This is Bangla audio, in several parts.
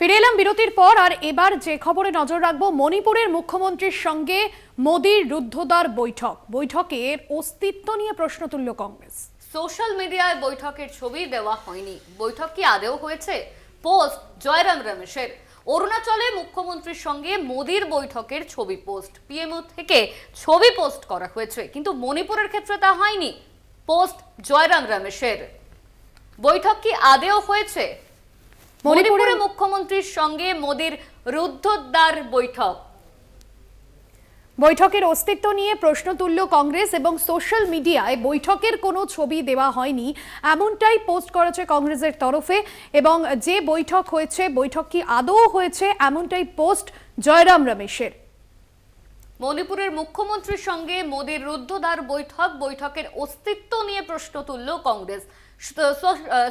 ফিরে এলাম বিরতির পর। আর এবার যে খবরে নজর রাখবো, মণিপুরের মুখ্যমন্ত্রীর সঙ্গে মোদির রুদ্ধদ্বার বৈঠকের অস্তিত্ব নিয়ে প্রশ্ন তুলল কংগ্রেস। সোশ্যাল মিডিয়ায় বৈঠকের ছবি দেওয়া হয়নি। বৈঠক কি আদৌ হয়েছে? পোস্ট জয়রাম রমেশের। অরুণাচলে মুখ্যমন্ত্রীর সঙ্গে মোদির বৈঠকের ছবি পোস্ট, পিএমও থেকে ছবি পোস্ট করা হয়েছে, কিন্তু মণিপুরের ক্ষেত্রে তা হয়নি। পোস্ট জয়রাম রমেশের। বৈঠক কি আদৌ হয়েছে? মণিপুরের মুখ্যমন্ত্রীর সঙ্গে মোদির রুদ্ধদ্বার বৈঠকের অস্তিত্ব নিয়ে প্রশ্ন তুলল কংগ্রেস এবং সোশ্যাল মিডিয়ায় বৈঠকের কোনো ছবি দেওয়া হয়নি এমনটাই পোস্ট করেছে কংগ্রেসের তরফে। এবং যে বৈঠক হয়েছে, বৈঠক কি আদৌ হয়েছে এমনটাই পোস্ট জয়রাম রমেশের। মণিপুরের মুখ্যমন্ত্রীর সঙ্গে মোদির রুদ্ধদ্বার বৈঠকের অস্তিত্ব নিয়ে প্রশ্ন তুলল কংগ্রেস।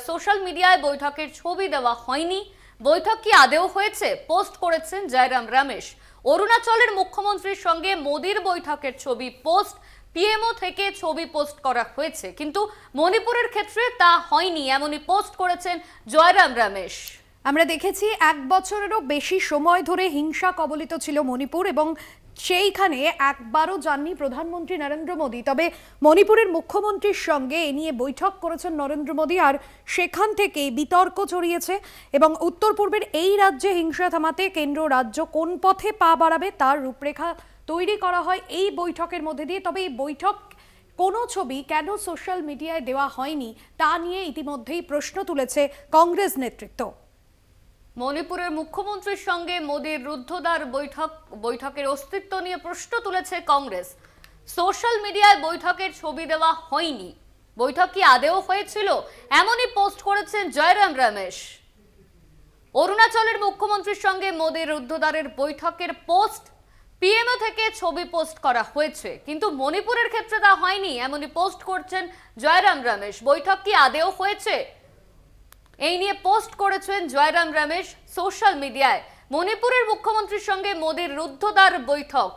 সোশ্যাল মিডিয়ায় বৈঠকের ছবি দেওয়া হয়নি। বৈঠক কি আদৌ হয়েছে? পোস্ট করেছেন জয়রাম রমেশ। অরুণাচলের মুখ্যমন্ত্রীর সঙ্গে মোদির বৈঠকের ছবি পোস্ট, পিএমও থেকে ছবি পোস্ট করা হয়েছে, কিন্তু মণিপুরের ক্ষেত্রে তা হয়নি, এমনই পোস্ট করেছেন জয়রাম রমেশ। আমরা দেখেছি 1 বছরেরও বেশি সময় ধরে হিংসা কবলিত ছিল মণিপুর এবং সেইখানে একবারও যাননি প্রধানমন্ত্রী নরেন্দ্র মোদী। তবে মণিপুরের মুখ্যমন্ত্রীর সঙ্গে এ নিয়ে বৈঠক করেছেন নরেন্দ্র মোদী, আর সেখান থেকেই বিতর্ক ছড়িয়েছে। এবং উত্তর পূর্বের এই রাজ্যে হিংসা থামাতে কেন্দ্র রাজ্য কোন পথে পা বাড়াবে তার রূপরেখা তৈরি করা হয় এই বৈঠকের মধ্যে দিয়ে। তবে এই বৈঠক কোনো ছবি কেন সোশ্যাল মিডিয়ায় দেওয়া হয়নি তা নিয়ে ইতিমধ্যেই প্রশ্ন তুলেছে কংগ্রেস নেতৃত্ব। মণিপুরের মুখ্যমন্ত্রীর সঙ্গে মোদির রুদ্ধদ্বার বৈঠকের অস্তিত্ব নিয়ে প্রশ্ন তুলেছে কংগ্রেস। সোশ্যাল মিডিয়ায় বৈঠকের ছবি দেওয়া হয়নি। বৈঠক কি আদৌ হয়েছিল? এমনই পোস্ট করেছেন জয়রাম রমেশ। অরুণাচলের মুখ্যমন্ত্রীর সঙ্গে মোদির রুদ্ধদ্বারের বৈঠকের পোস্ট, পিএমও থেকে ছবি পোস্ট করা হয়েছে, কিন্তু মণিপুরের ক্ষেত্রে তা হয়নি, এমনই পোস্ট করছেন জয়রাম রমেশ। বৈঠক কি আদৌ হয়েছে? এই নিয়ে পোস্ট করেছেন জয়রাম রমেশ সোশ্যাল মিডিয়ায়। মণিপুরের মুখ্যমন্ত্রীর সঙ্গে মোদির রুদ্ধদ্বার বৈঠক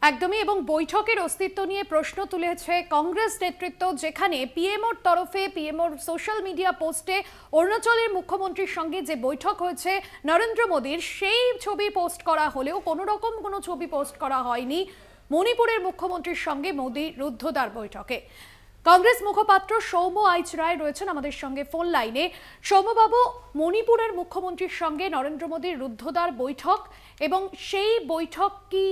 একদমই, এবং বৈঠকের অস্তিত্ব নিয়ে প্রশ্ন তুলেছে কংগ্রেস নেতৃত্ব, যেখানে পিএমওর তরফে পিএমওর সোশ্যাল মিডিয়া পোস্টে অরুণাচলের মুখ্যমন্ত্রীর সঙ্গে যে বৈঠক হয়েছে নরেন্দ্র মোদীর, সেই ছবি পোস্ট করা হলেও কোনো রকম কোনো ছবি পোস্ট করা হয়নি মণিপুরের মুখ্যমন্ত্রীর সঙ্গে মোদী রুদ্ধদ্বার বৈঠকে। কংগ্রেস মুখপাত্র সৌম্য আইচ রায় রয়েছেন আমাদের সঙ্গে ফোন লাইনে। সৌম্যবাবু, মণিপুরের মুখ্যমন্ত্রীর সঙ্গে নরেন্দ্র মোদীর রুদ্ধদ্বার বৈঠক, এবং সেই বৈঠক কি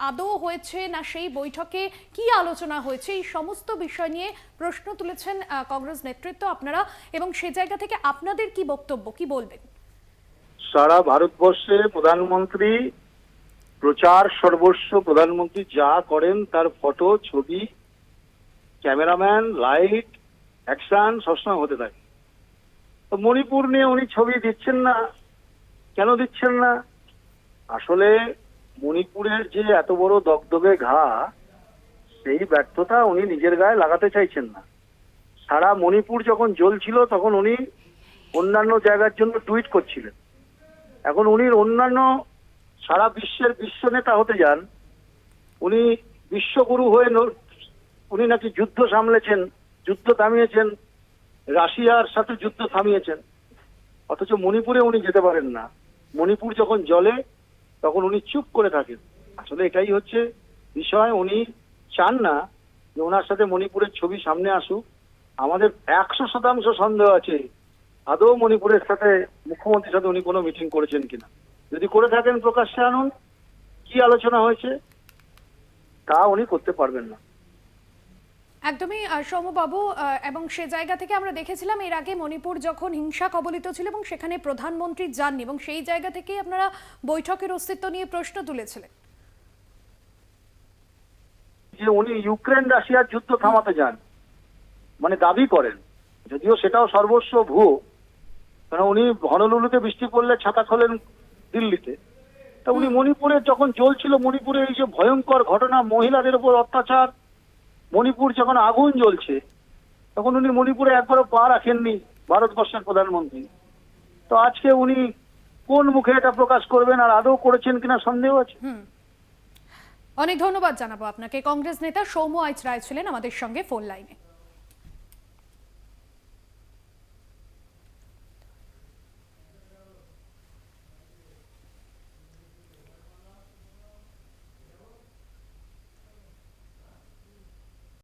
আদৌ হয়েছে না সেই বৈঠকে কি আলোচনা হয়েছে, এই সমস্ত বিষয় নিয়ে প্রশ্ন তুলেছেন কংগ্রেস নেতৃত্ব আপনারা, এবং সে জায়গা থেকে আপনাদের কি বক্তব্য, কি বলবেন? সারা ভারতবর্ষে প্রধানমন্ত্রী প্রচার সর্বস্ব, প্রধানমন্ত্রী যা করেন তার ফটো, ছবি, ক্যামেরাম্যান, লাইট, অ্যাকশন সবসময় হতে থাকে। তো মণিপুর নিয়ে উনি ছবি দিচ্ছেন না, কেন দিচ্ছেন না? আসলে মণিপুরের যে এত বড় দগদগে ঘা, সেই ব্যর্থতা উনি নিজের গায়ে লাগাতে চাইছেন না। সারা মণিপুর যখন জ্বলছিল তখন উনি অন্যান্য জায়গার জন্য টুইট করছিলেন। এখন উনি অন্যান্য সারা বিশ্বের বিশ্ব নেতা হতে যান, উনি বিশ্বগুরু হয়ে উনি নাকি যুদ্ধ সামলেছেন, যুদ্ধ থামিয়েছেন, রাশিয়ার সাথে যুদ্ধ থামিয়েছেন, অথচ মণিপুরে উনি যেতে পারেন না। মণিপুর যখন জ্বলে তখন উনি চুপ করে থাকেন। আসলে এটাই হচ্ছে বিষয়। উনি চান না যে ওনার সাথে মণিপুরের ছবি সামনে আসুক। আমাদের 100% সন্দেহ আছে আদৌ মণিপুরের সাথে, মুখ্যমন্ত্রীর সাথে উনি কোনো মিটিং করেছেন কিনা। যদি করে থাকেন প্রকাশ্যে আনুন, কি আলোচনা হয়েছে, তা উনি করতে পারবেন না। একদমই সৌম্যবাবু, এবং সে জায়গা থেকে আমরা দেখেছিলাম এর আগে মণিপুর যখন হিংসা কবলিত ছিল এবং সেখানে প্রধানমন্ত্রী যাননি, এবং সেই জায়গা থেকেই আপনারা বৈঠকের অস্তিত্ব নিয়ে প্রশ্ন তুলেছিলেন যে উনি ইউক্রেন রাশিয়ার যুদ্ধ থামাতে যান, মানে দাবি করেন, যদিও সেটাও সর্বস্ব ভুয়ো। কারণ উনি হনলুলুতে বৃষ্টি পড়লে ছাতা খোলেন দিল্লিতে, তা উনি মণিপুরে যখন জ্বলছিল, মণিপুরে এই যে ভয়ঙ্কর ঘটনা, মহিলাদের উপর অত্যাচার, মণিপুর যখন আগুন জ্বলছে, তখন উনি মণিপুরে একবারও পা রাখেননি ভারতবর্ষের প্রধানমন্ত্রী। তো আজকে উনি কোন মুখে এটা প্রকাশ করবেন, আর আদৌ করেছেন কিনা সন্দেহ আছে। অনেক ধন্যবাদ জানাবো আপনাকে। কংগ্রেস নেতা সৌম্য আইচ রায় ছিলেন আমাদের সঙ্গে ফোন লাইনে।